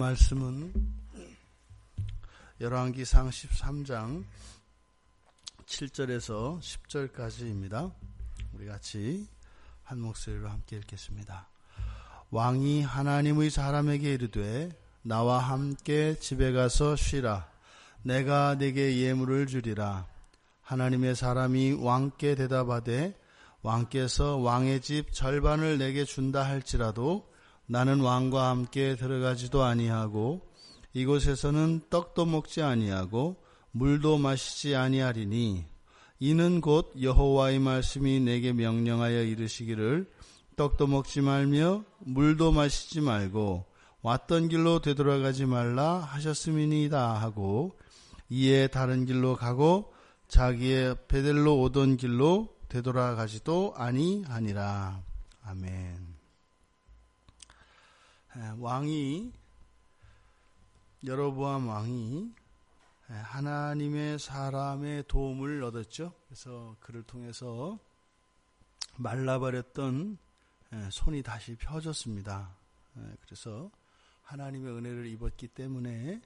말씀은 열왕기상 13장 7절에서 10절까지입니다. 우리 같이 한 목소리로 함께 읽겠습니다. 왕이 하나님의 사람에게 이르되 나와 함께 집에 가서 쉬라. 내가 네게 예물을 주리라. 하나님의 사람이 왕께 대답하되 왕께서 왕의 집 절반을 내게 준다 할지라도 나는 왕과 함께 들어가지도 아니하고 이곳에서는 떡도 먹지 아니하고 물도 마시지 아니하리니 이는 곧 여호와의 말씀이 내게 명령하여 이르시기를 떡도 먹지 말며 물도 마시지 말고 왔던 길로 되돌아가지 말라 하셨음이니이다 하고 이에 다른 길로 가고 자기의 베델로 오던 길로 되돌아가지도 아니하니라. 아멘. 여로보암 왕이 하나님의 사람의 도움을 얻었죠. 그래서 그를 통해서 말라버렸던 손이 다시 펴졌습니다. 그래서 하나님의 은혜를 입었기 때문에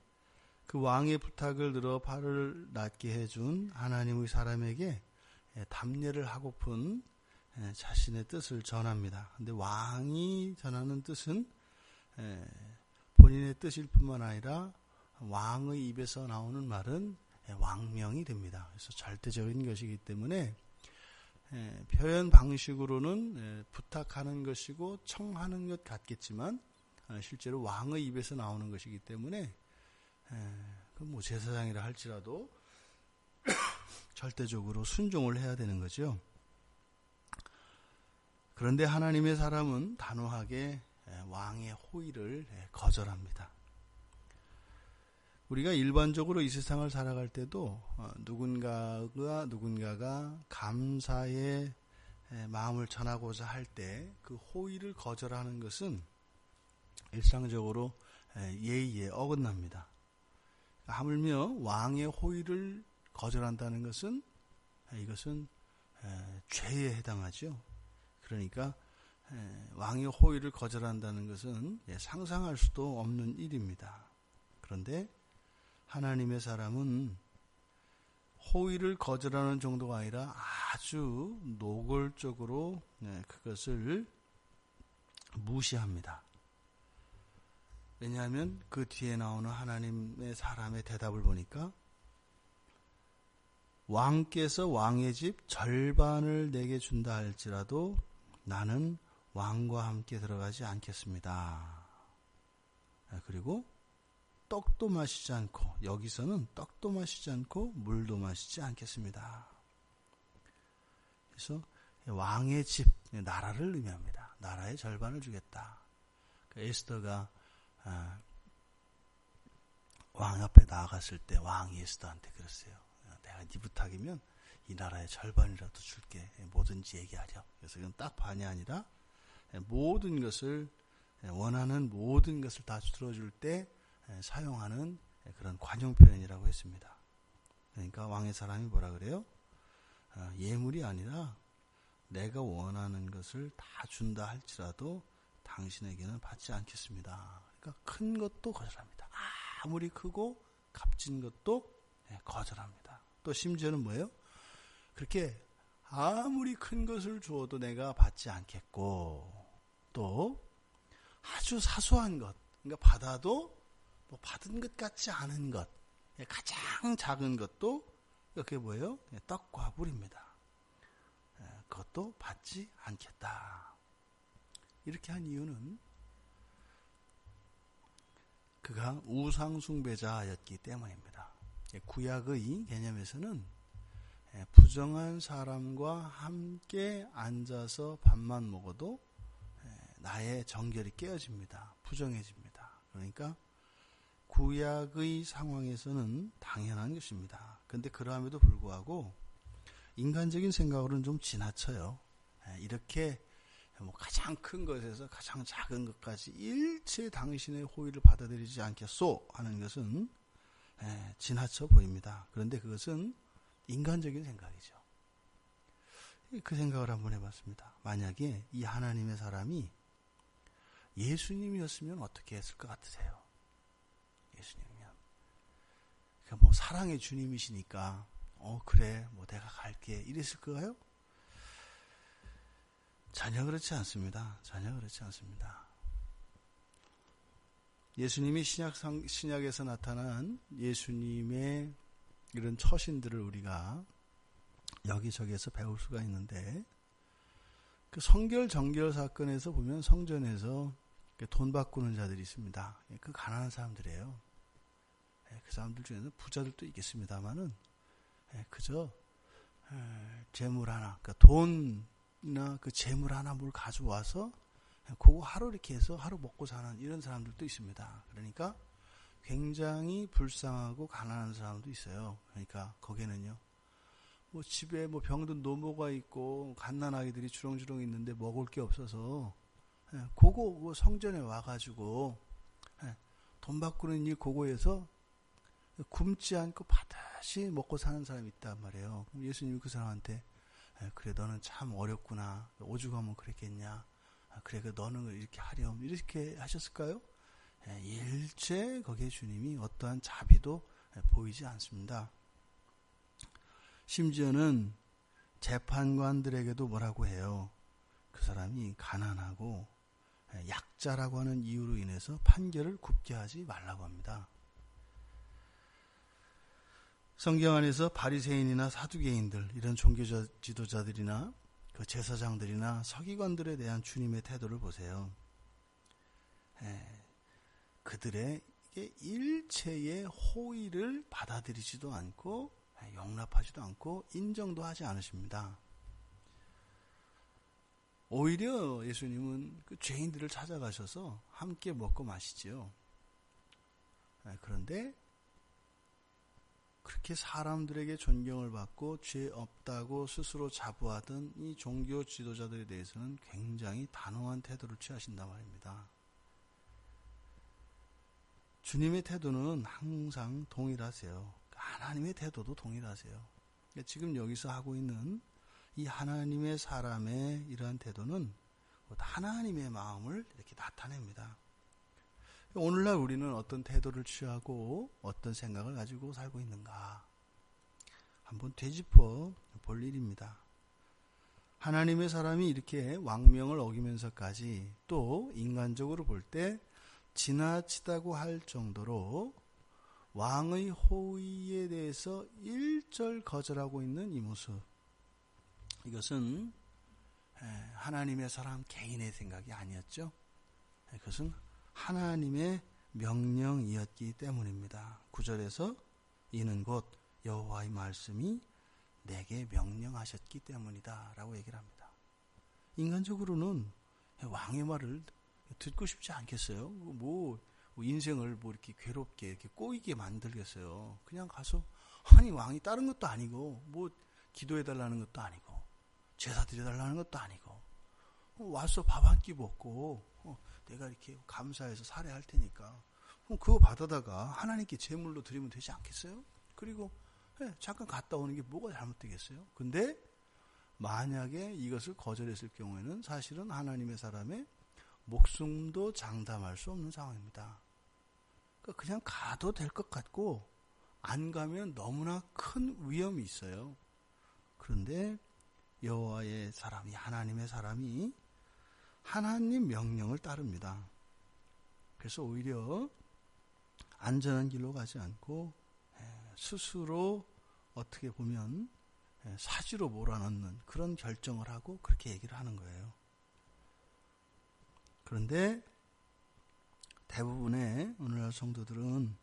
그 왕의 부탁을 들어 발을 낫게 해준 하나님의 사람에게 답례를 하고픈 자신의 뜻을 전합니다. 그런데 왕이 전하는 뜻은 본인의 뜻일 뿐만 아니라 왕의 입에서 나오는 말은 왕명이 됩니다. 그래서 절대적인 것이기 때문에 표현 방식으로는 부탁하는 것이고 청하는 것 같겠지만 실제로 왕의 입에서 나오는 것이기 때문에 제사장이라 할지라도 절대적으로 순종을 해야 되는 거죠. 그런데 하나님의 사람은 단호하게 왕의 호의를 거절합니다. 우리가 일반적으로 이 세상을 살아갈 때도 누군가가 감사의 마음을 전하고자 할 때 그 호의를 거절하는 것은 일상적으로 예의에 어긋납니다. 하물며 왕의 호의를 거절한다는 것은 이것은 죄에 해당하죠. 그러니까 왕의 호의를 거절한다는 것은 상상할 수도 없는 일입니다. 그런데 하나님의 사람은 호의를 거절하는 정도가 아니라 아주 노골적으로 그것을 무시합니다. 왜냐하면 그 뒤에 나오는 하나님의 사람의 대답을 보니까 왕께서 왕의 집 절반을 내게 준다 할지라도 나는 왕과 함께 들어가지 않겠습니다. 그리고 떡도 마시지 않고, 여기서는 떡도 마시지 않고 물도 마시지 않겠습니다. 그래서 왕의 집, 나라를 의미합니다. 나라의 절반을 주겠다. 에스더가 왕 앞에 나아갔을 때 왕이 에스더한테 그랬어요. 내가 네 부탁이면 이 나라의 절반이라도 줄게. 뭐든지 얘기하렴. 그래서 이건 딱 반이 아니라 모든 것을, 원하는 모든 것을 다 들어줄 때 사용하는 그런 관용 표현이라고 했습니다. 그러니까 왕의 사람이 뭐라 그래요? 예물이 아니라 내가 원하는 것을 다 준다 할지라도 당신에게는 받지 않겠습니다. 그러니까 큰 것도 거절합니다. 아무리 크고 값진 것도 거절합니다. 또 심지어는 뭐예요? 그렇게 아무리 큰 것을 주어도 내가 받지 않겠고, 또 아주 사소한 것, 그러니까 받아도 뭐 받은 것 같지 않은 것, 가장 작은 것도 그게 뭐예요? 떡과 물입니다. 그것도 받지 않겠다. 이렇게 한 이유는 그가 우상숭배자였기 때문입니다. 구약의 개념에서는 부정한 사람과 함께 앉아서 밥만 먹어도 나의 정결이 깨어집니다. 부정해집니다. 그러니까 구약의 상황에서는 당연한 것입니다. 그런데 그러함에도 불구하고 인간적인 생각으로는 좀 지나쳐요. 이렇게 가장 큰 것에서 가장 작은 것까지 일체 당신의 호의를 받아들이지 않겠소 하는 것은 지나쳐 보입니다. 그런데 그것은 인간적인 생각이죠. 그 생각을 한번 해봤습니다. 만약에 이 하나님의 사람이 예수님이었으면 어떻게 했을 것 같으세요? 뭐 사랑의 주님이시니까 그래 뭐 내가 갈게 이랬을까요? 전혀 그렇지 않습니다. 전혀 그렇지 않습니다. 예수님이 신약에서 나타난 예수님의 이런 처신들을 우리가 여기저기에서 배울 수가 있는데, 그 성결 정결 사건에서 보면 성전에서 돈 바꾸는 자들이 있습니다. 그 가난한 사람들이에요. 그 사람들 중에는 부자들도 있겠습니다만은 그저 재물 하나, 그러니까 돈이나 그 재물 하나 뭘 가져와서 그거 하루 이렇게 해서 하루 먹고 사는 이런 사람들도 있습니다. 그러니까 굉장히 불쌍하고 가난한 사람도 있어요. 그러니까 거기는요, 뭐 집에 뭐 병든 노모가 있고 갓난아이들이 주렁주렁 있는데 먹을 게 없어서 그거 성전에 와가지고 돈 바꾸는 일 그거에서 굶지 않고 바다시 먹고 사는 사람이 있단 말이에요. 예수님이 그 사람한테 그래 너는 참 어렵구나, 오죽하면 그랬겠냐, 그래 너는 이렇게 하렴 이렇게 하셨을까요? 일체 거기에 주님이 어떠한 자비도 보이지 않습니다. 심지어는 재판관들에게도 뭐라고 해요? 그 사람이 가난하고 약자라고 하는 이유로 인해서 판결을 굽게 하지 말라고 합니다. 성경 안에서 바리새인이나 사두개인들, 이런 종교 지도자들이나 그 제사장들이나 서기관들에 대한 주님의 태도를 보세요. 그들의 일체의 호의를 받아들이지도 않고 용납하지도 않고 인정도 하지 않으십니다. 오히려 예수님은 그 죄인들을 찾아가셔서 함께 먹고 마시지요. 그런데 그렇게 사람들에게 존경을 받고 죄 없다고 스스로 자부하던 이 종교 지도자들에 대해서는 굉장히 단호한 태도를 취하신단 말입니다. 주님의 태도는 항상 동일하세요. 하나님의 태도도 동일하세요. 지금 여기서 하고 있는 이 하나님의 사람의 이러한 태도는 하나님의 마음을 이렇게 나타냅니다. 오늘날 우리는 어떤 태도를 취하고 어떤 생각을 가지고 살고 있는가 한번 되짚어 볼 일입니다. 하나님의 사람이 이렇게 왕명을 어기면서까지 또 인간적으로 볼 때 지나치다고 할 정도로 왕의 호의에 대해서 일절 거절하고 있는 이 모습, 이것은 하나님의 사람 개인의 생각이 아니었죠. 그것은 하나님의 명령이었기 때문입니다. 9절에서 이는 곧 여호와의 말씀이 내게 명령하셨기 때문이다 라고 얘기를 합니다. 인간적으로는 왕의 말을 듣고 싶지 않겠어요? 뭐 인생을 뭐 이렇게 괴롭게 이렇게 꼬이게 만들겠어요? 그냥 가서 아니 왕이 다른 것도 아니고 뭐 기도해달라는 것도 아니고 제사 드려달라는 것도 아니고 와서 밥 한 끼 먹고 내가 이렇게 감사해서 살해할 테니까 그거 받아다가 하나님께 제물로 드리면 되지 않겠어요? 그리고 잠깐 갔다 오는 게 뭐가 잘못되겠어요? 근데 만약에 이것을 거절했을 경우에는 사실은 하나님의 사람의 목숨도 장담할 수 없는 상황입니다. 그러니까 그냥 가도 될 것 같고 안 가면 너무나 큰 위험이 있어요. 그런데 여호와의 사람이, 하나님의 사람이 하나님 명령을 따릅니다. 그래서 오히려 안전한 길로 가지 않고 스스로 어떻게 보면 사지로 몰아넣는 그런 결정을 하고 그렇게 얘기를 하는 거예요. 그런데 대부분의 오늘날 성도들은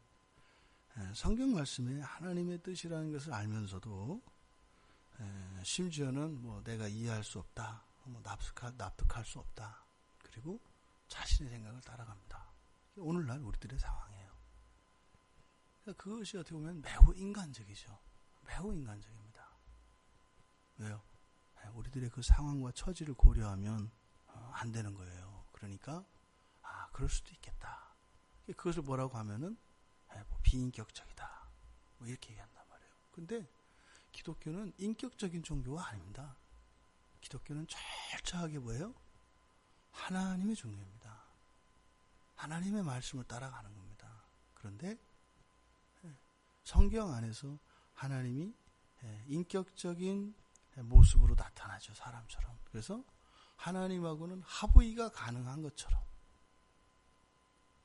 성경 말씀에 하나님의 뜻이라는 것을 알면서도 심지어는 뭐 내가 이해할 수 없다, 뭐 납득할 수 없다, 그리고 자신의 생각을 따라갑니다. 오늘날 우리들의 상황이에요. 그것이 어떻게 보면 매우 인간적이죠. 매우 인간적입니다. 왜요? 우리들의 그 상황과 처지를 고려하면 안 되는 거예요. 그러니까 그럴 수도 있겠다. 그것을 뭐라고 하면은 뭐 비인격적이다, 뭐 이렇게 얘기한단 말이에요. 근데 기독교는 인격적인 종교가 아닙니다. 기독교는 철저하게 뭐예요? 하나님의 종교입니다. 하나님의 말씀을 따라가는 겁니다. 그런데 성경 안에서 하나님이 인격적인 모습으로 나타나죠. 사람처럼. 그래서 하나님하고는 합의가 가능한 것처럼.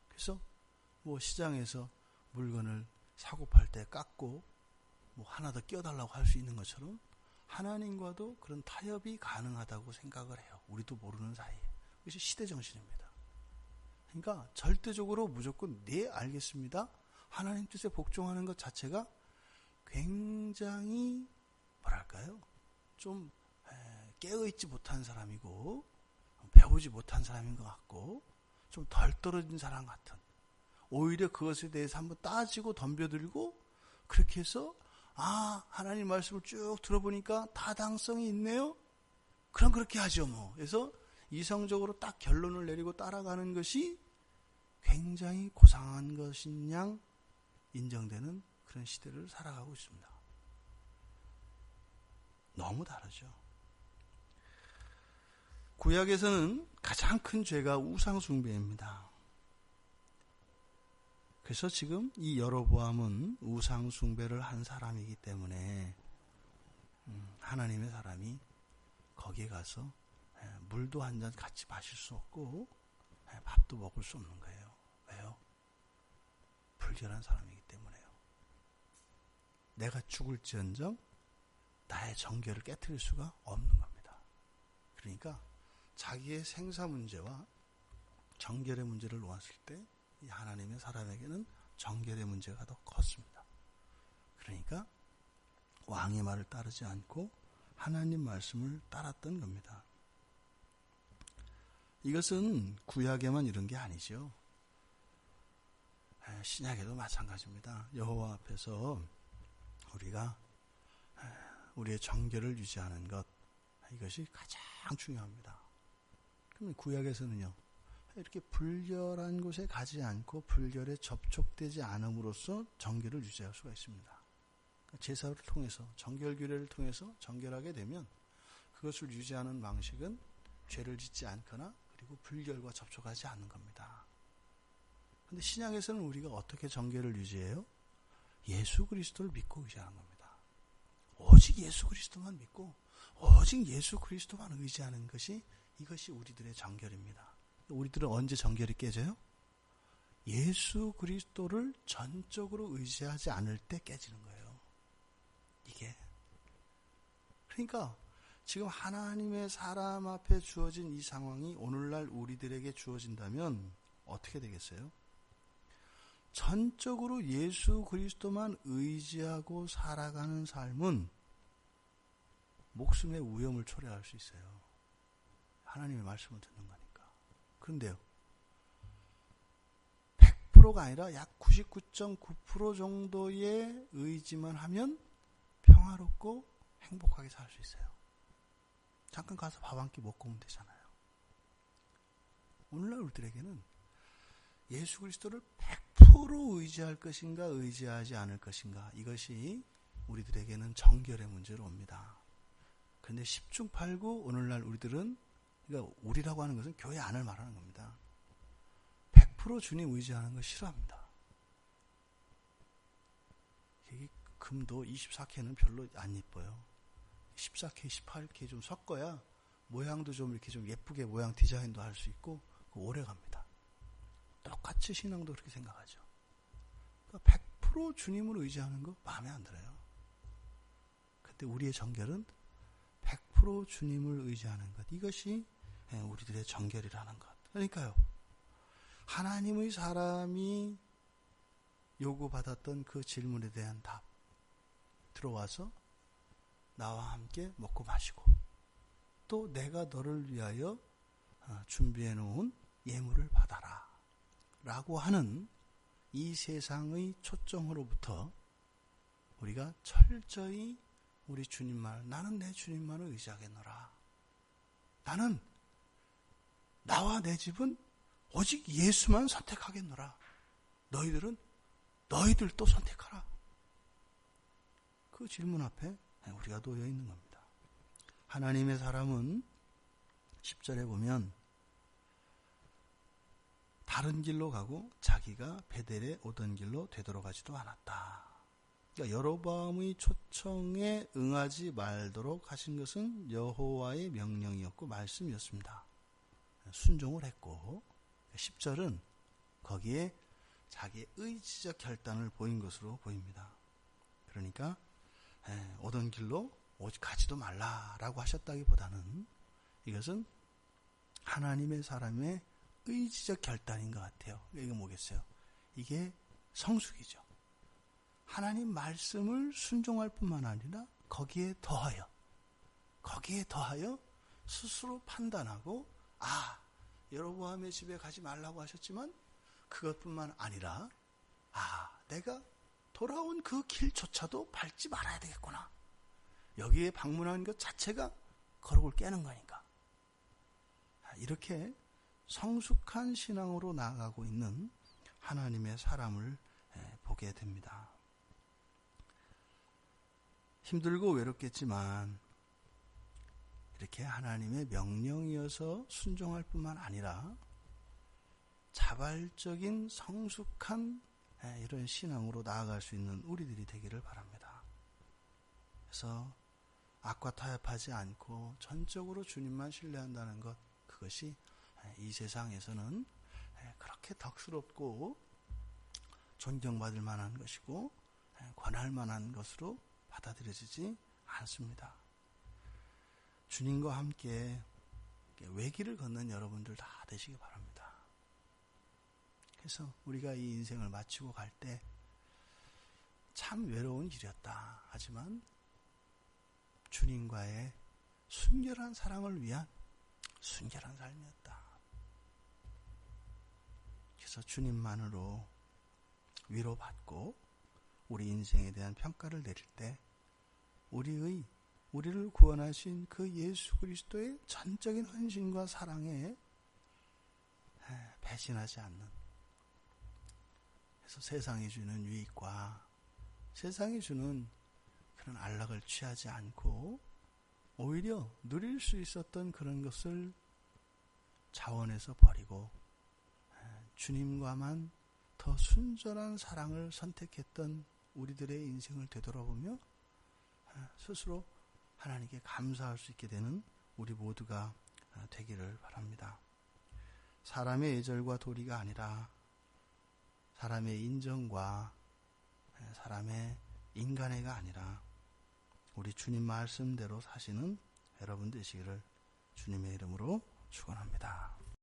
그래서 뭐 시장에서 물건을 사고 팔 때 깎고 뭐 하나 더 끼워달라고 할 수 있는 것처럼 하나님과도 그런 타협이 가능하다고 생각을 해요. 우리도 모르는 사이에. 그것이 시대정신입니다. 그러니까 절대적으로 무조건 네 알겠습니다. 하나님 뜻에 복종하는 것 자체가 굉장히 뭐랄까요? 좀 깨어있지 못한 사람이고 배우지 못한 사람인 것 같고 좀 덜 떨어진 사람 같은, 오히려 그것에 대해서 한번 따지고 덤벼들고 그렇게 해서 하나님 말씀을 쭉 들어보니까 타당성이 있네요. 그럼 그렇게 하죠 뭐. 그래서 이성적으로 딱 결론을 내리고 따라가는 것이 굉장히 고상한 것인 양 인정되는 그런 시대를 살아가고 있습니다. 너무 다르죠. 구약에서는 가장 큰 죄가 우상숭배입니다. 그래서 지금 이 여로보암은 우상숭배를 한 사람이기 때문에 하나님의 사람이 거기에 가서 물도 한 잔 같이 마실 수 없고 밥도 먹을 수 없는 거예요. 왜요? 불결한 사람이기 때문에요. 내가 죽을지언정 나의 정결을 깨트릴 수가 없는 겁니다. 그러니까 자기의 생사 문제와 정결의 문제를 놓았을 때 이 하나님의 사람에게는 정결의 문제가 더 컸습니다. 그러니까 왕의 말을 따르지 않고 하나님 말씀을 따랐던 겁니다. 이것은 구약에만 이런 게 아니죠. 신약에도 마찬가지입니다. 여호와 앞에서 우리가 우리의 정결을 유지하는 것, 이것이 가장 중요합니다. 그러면 구약에서는요, 이렇게 불결한 곳에 가지 않고 불결에 접촉되지 않음으로써 정결을 유지할 수가 있습니다. 그러니까 제사를 통해서, 정결규례를 통해서 정결하게 되면 그것을 유지하는 방식은 죄를 짓지 않거나 그리고 불결과 접촉하지 않는 겁니다. 그런데 신약에서는 우리가 어떻게 정결을 유지해요? 예수 그리스도를 믿고 의지하는 겁니다. 오직 예수 그리스도만 믿고 오직 예수 그리스도만 의지하는 것이, 이것이 우리들의 정결입니다. 우리들은 언제 정결이 깨져요? 예수 그리스도를 전적으로 의지하지 않을 때 깨지는 거예요. 이게. 그러니까 지금 하나님의 사람 앞에 주어진 이 상황이 오늘날 우리들에게 주어진다면 어떻게 되겠어요? 전적으로 예수 그리스도만 의지하고 살아가는 삶은 목숨의 위험을 초래할 수 있어요. 하나님의 말씀을 듣는 거니까. 그런데요, 100%가 아니라 약 99.9% 정도의 의지만 하면 평화롭고 행복하게 살 수 있어요. 잠깐 가서 밥 한 끼 먹고 오면 되잖아요. 오늘날 우리들에게는 예수 그리스도를 100% 의지할 것인가 의지하지 않을 것인가, 이것이 우리들에게는 정결의 문제로 옵니다. 그런데 10중 8구 오늘날 우리들은, 그러니까 우리라고 하는 것은 교회 안을 말하는 겁니다. 100% 주님 의지하는 거 싫어합니다. 이게 금도 24K는 별로 안 예뻐요. 14K, 18K 좀 섞어야 모양도 좀 이렇게 좀 예쁘게 모양 디자인도 할 수 있고 오래 갑니다. 똑같이 신앙도 그렇게 생각하죠. 그러니까 100% 주님을 의지하는 거 마음에 안 들어요. 근데 우리의 정결은 100% 주님을 의지하는 것, 이것이 우리들의 정결이라는 것. 그러니까요, 하나님의 사람이 요구받았던 그 질문에 대한 답, 들어와서 나와 함께 먹고 마시고 또 내가 너를 위하여 준비해 놓은 예물을 받아라 라고 하는 이 세상의 초점으로부터 우리가 철저히 우리 주님만, 나는 내 주님만을 의지하겠노라. 나는 나와 내 집은 오직 예수만 선택하겠노라. 너희들은 너희들도 선택하라. 그 질문 앞에 우리가 놓여 있는 겁니다. 하나님의 사람은 10절에 보면 다른 길로 가고 자기가 베델에 오던 길로 되돌아가지도 않았다. 그러니까 여로보암의 초청에 응하지 말도록 하신 것은 여호와의 명령이었고 말씀이었습니다. 순종을 했고 10절은 거기에 자기의 의지적 결단을 보인 것으로 보입니다. 그러니까 오던 길로 오직 가지도 말라라고 하셨다기보다는 이것은 하나님의 사람의 의지적 결단인 것 같아요. 이게 뭐겠어요? 이게 성숙이죠. 하나님 말씀을 순종할 뿐만 아니라 거기에 더하여 스스로 판단하고 여로보암의 집에 가지 말라고 하셨지만 그것뿐만 아니라 내가 돌아온 그 길조차도 밟지 말아야 되겠구나. 여기에 방문한 것 자체가 거룩을 깨는 거니까. 이렇게 성숙한 신앙으로 나아가고 있는 하나님의 사람을 보게 됩니다. 힘들고 외롭겠지만 이렇게 하나님의 명령이어서 순종할 뿐만 아니라 자발적인 성숙한 이런 신앙으로 나아갈 수 있는 우리들이 되기를 바랍니다. 그래서 악과 타협하지 않고 전적으로 주님만 신뢰한다는 것, 그것이 이 세상에서는 그렇게 덕스럽고 존경받을 만한 것이고 권할 만한 것으로 받아들여지지 않습니다. 주님과 함께 외길을 걷는 여러분들 다 되시기 바랍니다. 그래서 우리가 이 인생을 마치고 갈 때 참 외로운 길이었다. 하지만 주님과의 순결한 사랑을 위한 순결한 삶이었다. 그래서 주님만으로 위로받고 우리 인생에 대한 평가를 내릴 때 우리를 구원하신 그 예수 그리스도의 전적인 헌신과 사랑에 배신하지 않는, 그래서 세상이 주는 유익과 세상이 주는 그런 안락을 취하지 않고 오히려 누릴 수 있었던 그런 것을 자원해서 버리고 주님과만 더 순전한 사랑을 선택했던 우리들의 인생을 되돌아보며 스스로 하나님께 감사할 수 있게 되는 우리 모두가 되기를 바랍니다. 사람의 예절과 도리가 아니라 사람의 인정과 사람의 인간애가 아니라 우리 주님 말씀대로 사시는 여러분 되시기를 주님의 이름으로 축원합니다.